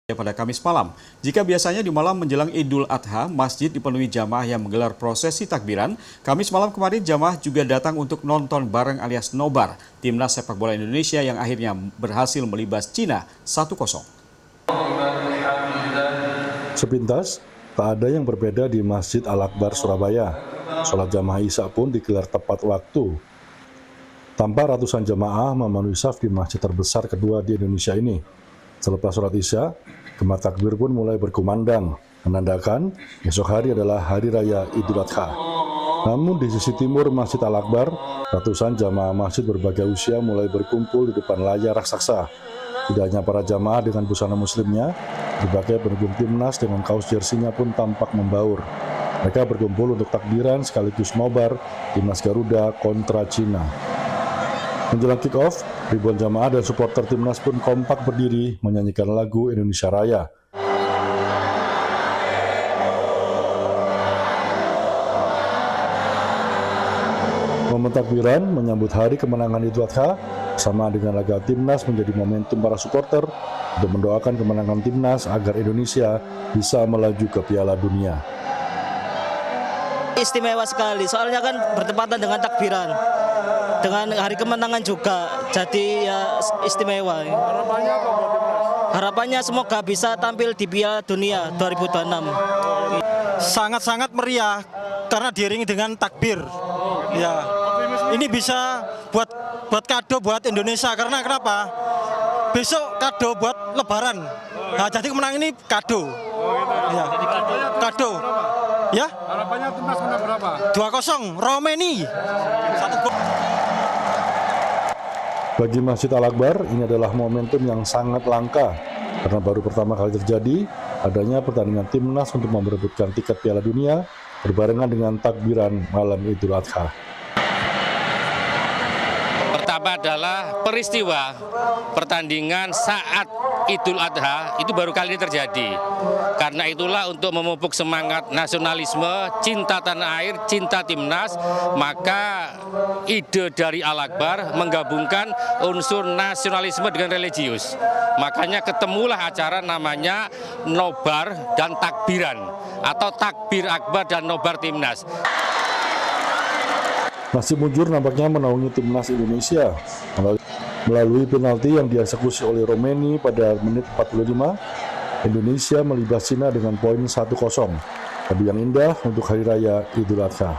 Pada Kamis malam. Jika biasanya di malam menjelang Idul Adha, masjid dipenuhi jamaah yang menggelar prosesi takbiran, Kamis malam kemarin jamaah juga datang untuk nonton bareng alias nobar timnas sepak bola Indonesia yang akhirnya berhasil melibas Cina 1-0. Sepintas, tak ada yang berbeda di Masjid Al-Akbar Surabaya. Sholat jamaah Isya pun digelar tepat waktu. Tanpa ratusan jamaah memenuhi saf di masjid terbesar kedua di Indonesia ini. Selepas sholat Isya, gema takbir pun mulai berkumandang, menandakan esok hari adalah Hari Raya Idul Adha. Namun di sisi timur Masjid Al-Akbar, ratusan jamaah masjid berbagai usia mulai berkumpul di depan layar raksasa. Tidak hanya para jamaah dengan busana muslimnya, berbagai pendukung timnas dengan kaos jersinya pun tampak membaur. Mereka berkumpul untuk takbiran sekaligus nobar timnas Garuda kontra Cina. Menjelang kick-off, ribuan jamaah dan supporter timnas pun kompak berdiri menyanyikan lagu Indonesia Raya. Momen takbiran menyambut hari kemenangan Idul Adha sama dengan laga timnas menjadi momentum para supporter untuk mendoakan kemenangan timnas agar Indonesia bisa melaju ke Piala Dunia. Istimewa sekali, soalnya kan bertepatan dengan takbiran, dengan hari kemenangan juga, jadi ya istimewa. Harapannya apa buat timnas? Harapannya semoga bisa tampil di Piala Dunia 2026. Sangat-sangat meriah karena diiringi dengan takbir. Ya, ini bisa buat kado buat Indonesia karena kenapa? Besok kado buat Lebaran. Nah, jadi kemenangan ini kado. Ya, kado. Ya? Harapannya timnas menang berapa? 2-0 Romeni. 1 gol. Bagi Masjid Al-Akbar, ini adalah momentum yang sangat langka karena baru pertama kali terjadi adanya pertandingan timnas untuk memperebutkan tiket Piala Dunia berbarengan dengan takbiran malam Idul Adha. Pertama adalah peristiwa pertandingan saat Idul Adha itu baru kali ini terjadi. Karena itulah untuk memupuk semangat nasionalisme, cinta tanah air, cinta timnas, maka ide dari Al-Akbar menggabungkan unsur nasionalisme dengan religius. Makanya ketemulah acara namanya Nobar dan Takbiran atau Takbir Akbar dan Nobar Timnas. Nasib mujur nampaknya menaungi timnas Indonesia melalui penalti yang dieksekusi oleh Romeni pada menit 45. Indonesia melibas Cina dengan poin 1-0. Adu yang indah untuk Hari Raya Idul Adha.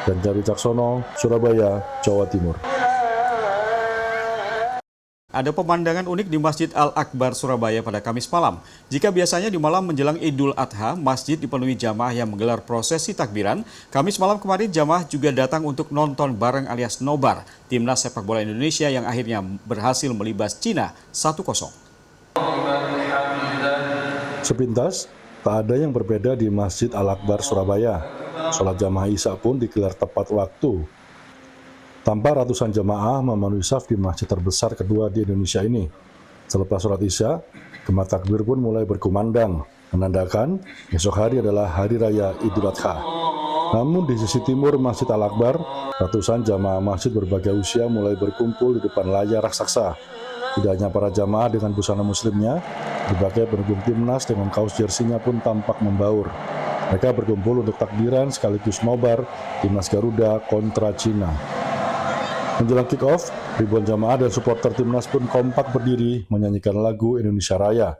Ganjar Wicaksono, Surabaya, Jawa Timur. Ada pemandangan unik di Masjid Al-Akbar Surabaya pada Kamis malam. Jika biasanya di malam menjelang Idul Adha, masjid dipenuhi jamaah yang menggelar prosesi takbiran, Kamis malam kemarin jamaah juga datang untuk nonton bareng alias nobar timnas sepak bola Indonesia yang akhirnya berhasil melibas Cina 1-0. Sepintas, tak ada yang berbeda di Masjid Al-Akbar Surabaya. Sholat jamaah Isya pun digelar tepat waktu. Tanpa ratusan jamaah memenuhi saf di masjid terbesar kedua di Indonesia ini. Selepas sholat Isya, gema takbir pun mulai berkumandang, menandakan esok hari adalah Hari Raya Idul Adha. Namun di sisi timur Masjid Al-Akbar, ratusan jamaah masjid berbagai usia mulai berkumpul di depan layar raksasa. Tidak hanya para jamaah dengan busana muslimnya, berbagai pendukung timnas dengan kaos jersinya pun tampak membaur. Mereka berkumpul untuk takbiran sekaligus nobar timnas Garuda kontra Cina. Menjelang kick-off, ribuan jamaah dan supporter timnas pun kompak berdiri menyanyikan lagu Indonesia Raya.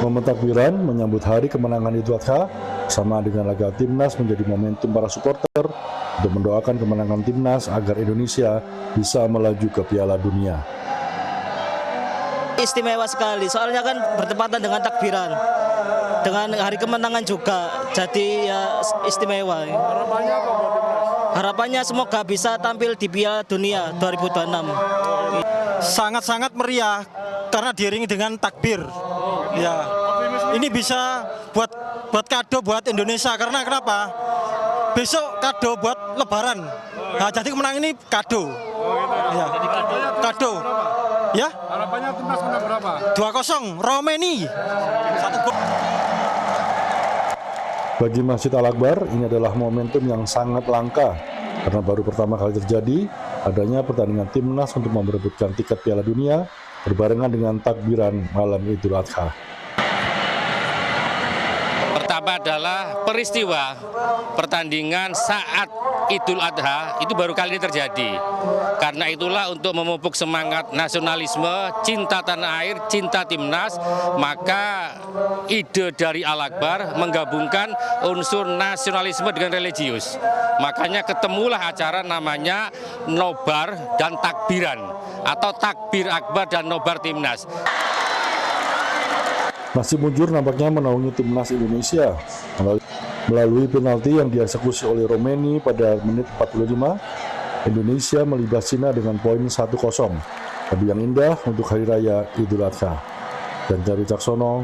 Momen takbiran menyambut hari kemenangan Idul Adha sama dengan laga timnas menjadi momentum para supporter untuk mendoakan kemenangan timnas agar Indonesia bisa melaju ke Piala Dunia. Istimewa sekali, soalnya kan bertepatan dengan takbiran, dengan hari kemenangan juga, jadi ya istimewa. Harapannya apa buat timnas? Harapannya semoga bisa tampil di Piala Dunia 2026. Sangat-sangat meriah karena diiringi dengan takbir. Ya, ini bisa buat kado buat Indonesia karena kenapa? Besok kado buat Lebaran. Nah, jadi kemenangan ini kado. Ya, kado. Ya? Harapannya timnas menang berapa? 2-0 Romeni. 1 gol. Bagi Masjid Al-Akbar, ini adalah momentum yang sangat langka karena baru pertama kali terjadi adanya pertandingan timnas untuk memperebutkan tiket Piala Dunia berbarengan dengan takbiran malam Idul Adha. Pertama adalah peristiwa pertandingan saat Idul Adha itu baru kali ini terjadi. Karena itulah untuk memupuk semangat nasionalisme, cinta tanah air, cinta timnas, maka ide dari Al-Akbar menggabungkan unsur nasionalisme dengan religius. Makanya ketemulah acara namanya Nobar dan Takbiran atau Takbir Akbar dan Nobar Timnas. Nasib mujur nampaknya menaungi timnas Indonesia melalui penalti yang dieksekusi oleh Romeni pada menit 45. Indonesia melibas Cina dengan poin 1-0. Lebih yang indah untuk Hari Raya Idul Adha. Dan Dari Caksono,